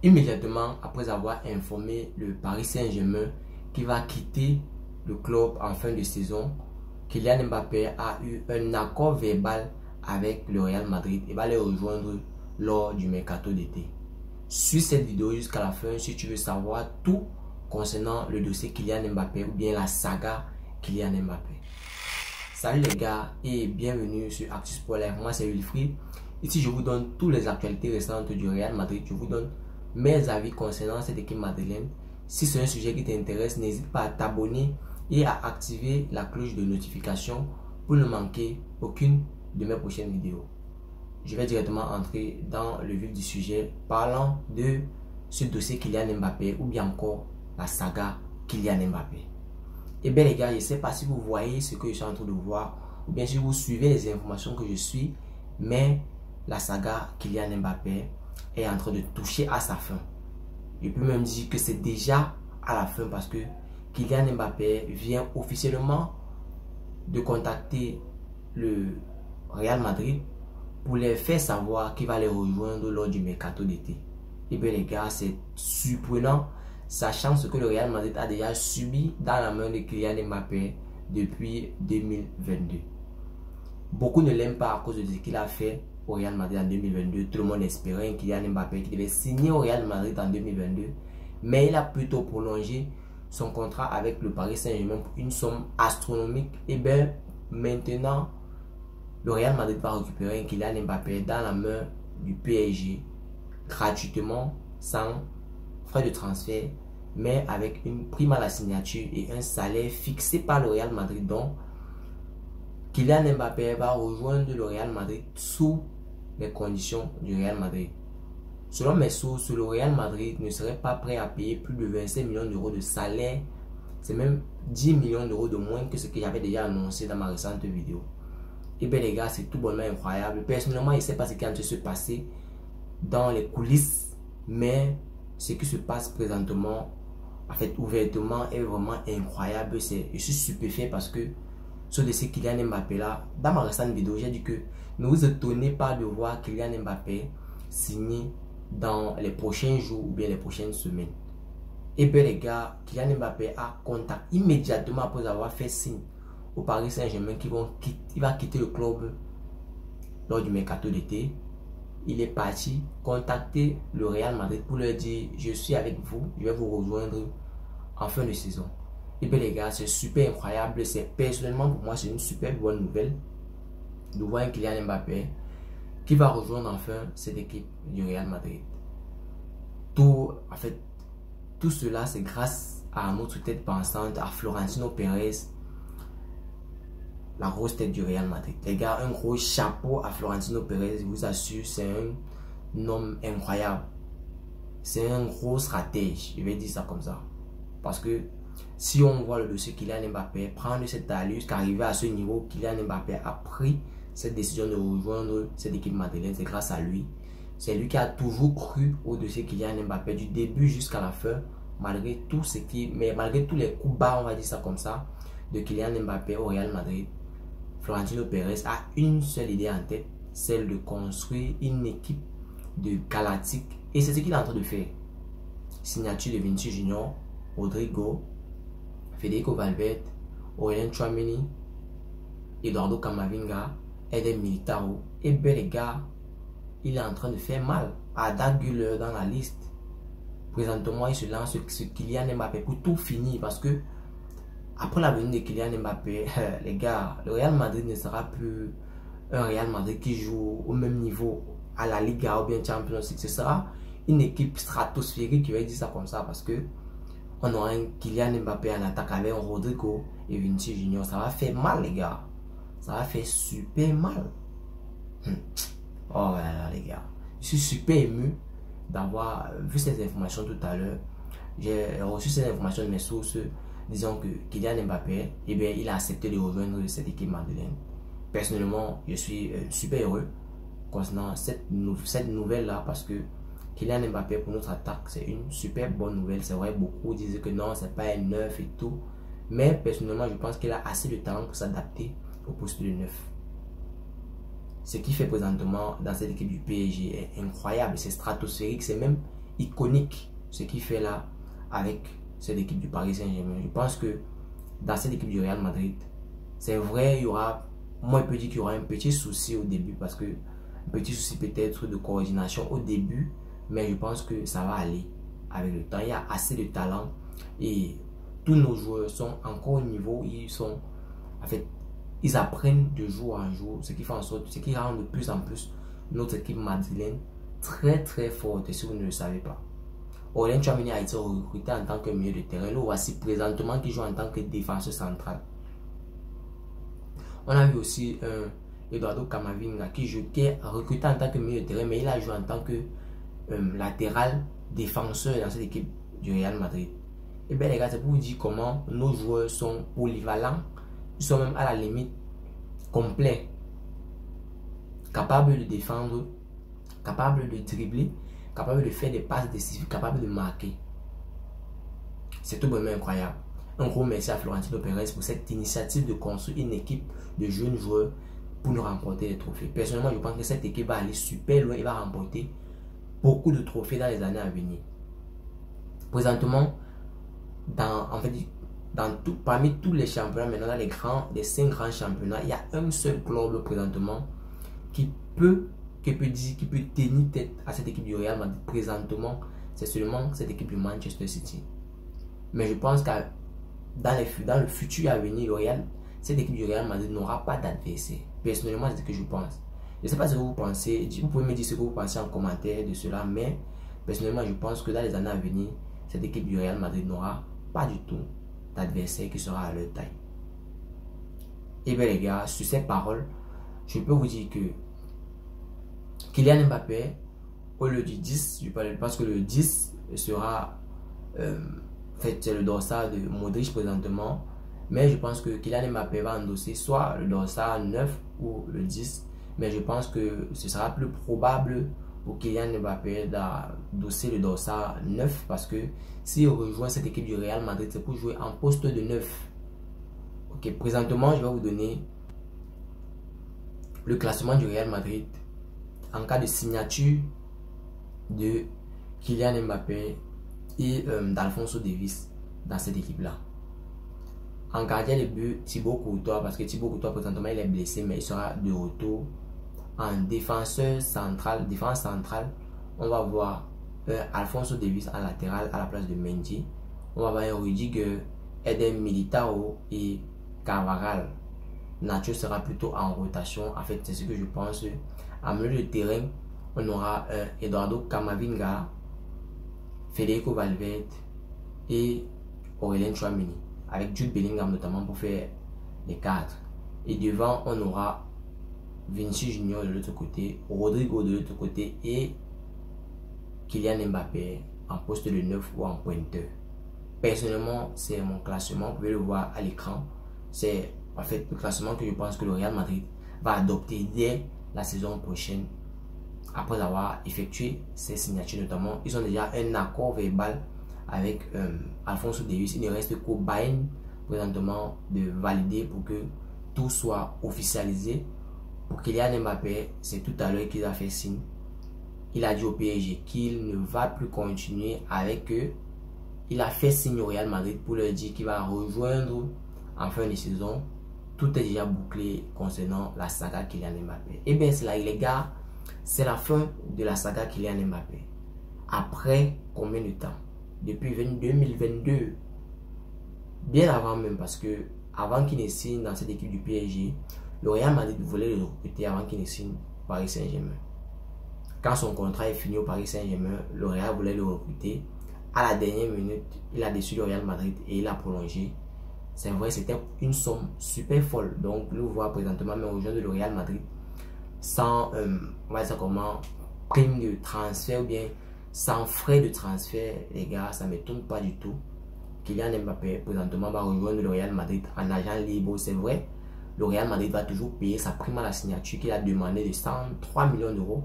Immédiatement après avoir informé le Paris Saint-Germain qui va quitter le club en fin de saison, Kylian Mbappé a eu un accord verbal avec le Real Madrid et va les rejoindre lors du mercato d'été. Suis cette vidéo jusqu'à la fin si tu veux savoir tout concernant le dossier Kylian Mbappé ou bien la saga Kylian Mbappé. Salut les gars et bienvenue sur Actu Sport Live. Moi c'est Wilfried. Ici je vous donne toutes les actualités récentes du Real Madrid. Je vous donne mes avis concernant cette équipe madrilène. Si c'est un sujet qui t'intéresse, n'hésite pas à t'abonner et à activer la cloche de notification pour ne manquer aucune de mes prochaines vidéos. Je vais directement entrer dans le vif du sujet parlant de ce dossier Kylian Mbappé ou bien encore la saga Kylian Mbappé. Et bien les gars, je ne sais pas si vous voyez ce que je suis en train de voir ou bien si vous suivez les informations que je suis, mais la saga Kylian Mbappé est en train de toucher à sa fin. Je peux même dire que c'est déjà à la fin parce que Kylian Mbappé vient officiellement de contacter le Real Madrid pour les faire savoir qu'il va les rejoindre lors du mercato d'été. Et bien les gars, c'est surprenant, sachant ce que le Real Madrid a déjà subi dans la main de Kylian Mbappé depuis 2022. Beaucoup ne l'aiment pas à cause de ce qu'il a fait au Real Madrid en 2022. Tout le monde espérait un Kylian Mbappé qui devait signer au Real Madrid en 2022. Mais il a plutôt prolongé son contrat avec le Paris Saint-Germain pour une somme astronomique. Et bien maintenant, le Real Madrid va récupérer un Kylian Mbappé dans la main du PSG gratuitement, sans frais de transfert, mais avec une prime à la signature et un salaire fixé par le Real Madrid. Donc, Kylian Mbappé va rejoindre le Real Madrid sous les conditions du Real Madrid. Selon mes sources, le Real Madrid ne serait pas prêt à payer plus de 25 millions d'euros de salaire. C'est même 10 millions d'euros de moins que ce que j'avais déjà annoncé dans ma récente vidéo. Et bien les gars, c'est tout bonnement incroyable. Personnellement, je ne sais pas ce qui est en train de se passer dans les coulisses, mais ce qui se passe présentement, en fait ouvertement, est vraiment incroyable. Je suis stupéfait parce que ce dossier Kylian Mbappé là, dans ma récente vidéo, j'ai dit que ne vous étonnez pas de voir Kylian Mbappé signer dans les prochains jours ou bien les prochaines semaines. Et bien les gars, Kylian Mbappé a contacté immédiatement après avoir fait signe au Paris Saint-Germain il va quitter le club lors du mercato d'été. Il est parti contacter le Real Madrid pour leur dire je suis avec vous, je vais vous rejoindre en fin de saison. Et bien les gars, c'est super incroyable. Personnellement pour moi c'est une super bonne nouvelle de voir un Kylian Mbappé qui va rejoindre enfin cette équipe du Real Madrid. Tout cela c'est grâce à notre tête pensante, à Florentino Pérez, la grosse tête du Real Madrid. Les gars, un gros chapeau à Florentino Pérez, je vous assure, c'est un homme incroyable. C'est un gros stratège, je vais dire ça comme ça. Parce que si on voit le dossier Kylian Mbappé prendre cette allure jusqu'à arriver à ce niveau, Kylian Mbappé a pris cette décision de rejoindre cette équipe madrilène, c'est grâce à lui. C'est lui qui a toujours cru au dossier Kylian Mbappé du début jusqu'à la fin, malgré tous les coups bas, on va dire ça comme ça, de Kylian Mbappé au Real Madrid. Florentino Pérez a une seule idée en tête, celle de construire une équipe de Galactique. Et c'est ce qu'il est en train de faire. Signature de Vinicius Junior, Rodrigo, Federico Valverde, Aurélien Tchouaméni, Eduardo Camavinga, Eden Militao. Et bien les gars, il est en train de faire mal à Arda Güler dans la liste. Présentement, il se lance sur Kylian Mbappé pour tout finir parce que après la venue de Kylian Mbappé, les gars, le Real Madrid ne sera plus un Real Madrid qui joue au même niveau à la Liga ou bien Champions League. Ce sera une équipe stratosphérique, je vais dire ça comme ça, parce que on aura un Kylian Mbappé en attaque avec un Rodrigo et Vinicius Junior. Ça va faire mal, les gars. Ça va faire super mal. Oh là là, les gars. Je suis super ému d'avoir vu ces informations tout à l'heure. J'ai reçu ces informations de mes sources. Disons que Kylian Mbappé, eh bien, il a accepté de rejoindre cette équipe madrilène. Personnellement, je suis super heureux concernant cette nouvelle-là parce que Kylian Mbappé pour notre attaque, c'est une super bonne nouvelle. C'est vrai, beaucoup disaient que non, c'est pas un neuf et tout. Mais personnellement, je pense qu'il a assez de talent pour s'adapter au poste de neuf. Ce qu'il fait présentement dans cette équipe du PSG est incroyable, c'est stratosphérique, c'est même iconique ce qu'il fait là avec cette équipe du Paris Saint-Germain. Je pense que dans cette équipe du Real Madrid, c'est vrai, il y aura, moi je peux dire qu'il y aura un petit souci au début parce que un petit souci peut-être de coordination au début, mais je pense que ça va aller avec le temps. Il y a assez de talent et tous nos joueurs sont encore au niveau, ils apprennent de jour en jour, ce qui fait en sorte, ce qui rend de plus en plus notre équipe madrilène très très forte, si vous ne le savez pas. Aurélien Tchouaméni a été recruté en tant que milieu de terrain. Le voici présentement qui joue en tant que défenseur central. On a vu aussi Eduardo Camavinga qui est recruté en tant que milieu de terrain, mais il a joué en tant que latéral défenseur dans cette équipe du Real Madrid. Et bien les gars, c'est pour vous dire comment nos joueurs sont polyvalents. Ils sont même à la limite complets. Capables de défendre, capables de dribbler, capables de faire des passes décisives, capables de marquer. C'est tout vraiment incroyable. Un gros merci à Florentino Pérez pour cette initiative de construire une équipe de jeunes joueurs pour nous remporter des trophées. Personnellement, je pense que cette équipe va aller super loin et va remporter beaucoup de trophées dans les années à venir. Présentement, parmi tous les championnats, maintenant dans les 5 grands championnats, il y a un seul club présentement qui peut tenir tête à cette équipe du Real Madrid présentement. C'est seulement cette équipe du Manchester City. Mais je pense que dans le futur à venir, cette équipe du Real Madrid n'aura pas d'adversaire. Personnellement, c'est ce que je pense. Je ne sais pas ce que vous pensez. Vous pouvez me dire ce que vous pensez en commentaire de cela. Mais personnellement, je pense que dans les années à venir, cette équipe du Real Madrid n'aura pas du tout d'adversaire qui sera à leur taille. Et bien les gars, sur ces paroles, je peux vous dire que Kylian Mbappé, au lieu du 10, je pense que le 10 sera c'est le dossard de Modric présentement, mais je pense que Kylian Mbappé va endosser soit le dossard 9 ou le 10, mais je pense que ce sera plus probable pour Kylian Mbappé d'endosser le dossard 9 parce que s'il rejoint cette équipe du Real Madrid, c'est pour jouer en poste de 9. Ok, présentement, je vais vous donner le classement du Real Madrid en cas de signature de Kylian Mbappé et d'Alphonso Davies dans cette équipe-là. En gardien de but, Thibaut Courtois, parce que Thibaut Courtois présentement il est blessé, mais il sera de retour. En défenseur central, défense centrale, on va voir Alphonso Davies en latéral à la place de Mendy. On va voir Rudiger, Eden Militao et Carvajal. Nacho sera plutôt en rotation. En fait, c'est ce que je pense. En milieu de terrain, on aura Eduardo Camavinga, Federico Valverde et Aurélien Tchouaméni, avec Jude Bellingham notamment pour faire les 4. Et devant, on aura Vinicius Junior de l'autre côté, Rodrigo de l'autre côté et Kylian Mbappé en poste de 9 ou en pointeur. Personnellement, c'est mon classement, vous pouvez le voir à l'écran. C'est en fait le classement que je pense que le Real Madrid va adopter dès la saison prochaine. Après avoir effectué ces signatures notamment, ils ont déjà un accord verbal avec Alphonso Davies. Il ne reste qu'au Bayern présentement de valider pour que tout soit officialisé. Pour Kylian Mbappé, c'est tout à l'heure qu'il a fait signe. Il a dit au PSG qu'il ne va plus continuer avec eux. Il a fait signe au Real Madrid pour leur dire qu'il va rejoindre en fin de saison. Tout est déjà bouclé concernant la saga Kylian Mbappé. Et bien c'est là les gars, c'est la fin de la saga Kylian Mbappé. Après combien de temps? Depuis 2022. Bien avant même, parce que avant qu'il ne signe dans cette équipe du PSG, le Real Madrid voulait le recruter avant qu'il ne signe Paris Saint-Germain. Quand son contrat est fini au Paris Saint-Germain, le Real voulait le recruter. À la dernière minute, il a déçu le Real Madrid et il a prolongé. C'est vrai, c'était une somme super folle. Donc, nous voyons présentement mais rejoindre le Real Madrid sans, on va dire comment, prime de transfert ou bien sans frais de transfert, les gars, ça ne m'étonne pas du tout. Kylian Mbappé présentement va rejoindre le Real Madrid en agent libre, c'est vrai. Le Real Madrid va toujours payer sa prime à la signature qu'il a demandé de 103 millions d'euros,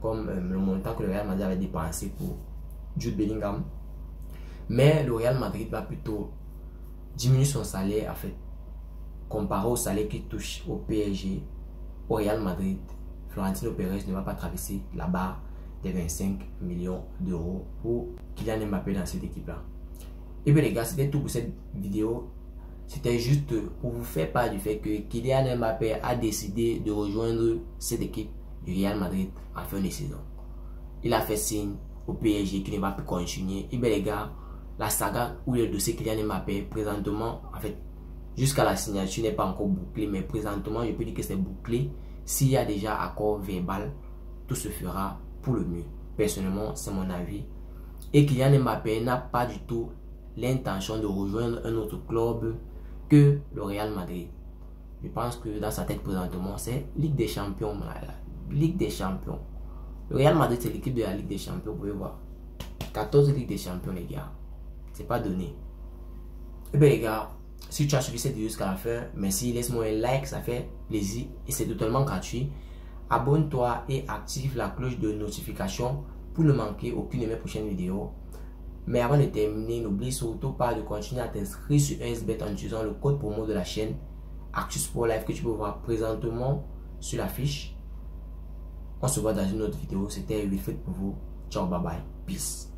comme le montant que le Real Madrid avait dépensé pour Jude Bellingham. Mais le Real Madrid va plutôt diminuer son salaire, en fait, comparé au salaire qu'il touche au PSG, au Real Madrid. Florentino Pérez ne va pas traverser la barre des 25 millions d'euros pour Kylian Mbappé dans cette équipe-là. Et bien les gars, c'était tout pour cette vidéo. C'était juste pour vous faire part du fait que Kylian Mbappé a décidé de rejoindre cette équipe du Real Madrid en fin de saison. Il a fait signe au PSG qu'il ne va plus continuer. Et bien les gars, la saga ou le dossier Kylian Mbappé présentement, en fait, jusqu'à la signature n'est pas encore bouclé, mais présentement, je peux dire que c'est bouclé. S'il y a déjà accord verbal, tout se fera pour le mieux. Personnellement, c'est mon avis. Et Kylian Mbappé n'a pas du tout l'intention de rejoindre un autre club que le Real Madrid. Je pense que dans sa tête présentement, c'est Ligue des Champions. Ligue des Champions. Le Real Madrid, c'est l'équipe de la Ligue des Champions, vous pouvez voir. 14 Ligues des Champions, les gars. C'est pas donné. Et bien les gars, si tu as suivi cette vidéo jusqu'à la fin, merci, laisse-moi un like, ça fait plaisir et c'est totalement gratuit. Abonne-toi et active la cloche de notification pour ne manquer aucune de mes prochaines vidéos. Mais avant de terminer, n'oublie surtout pas de continuer à t'inscrire sur ASBet en utilisant le code promo de la chaîne Actu Sport Live que tu peux voir présentement sur l'affiche. On se voit dans une autre vidéo. C'était Wilfred pour vous. Ciao, bye bye. Peace.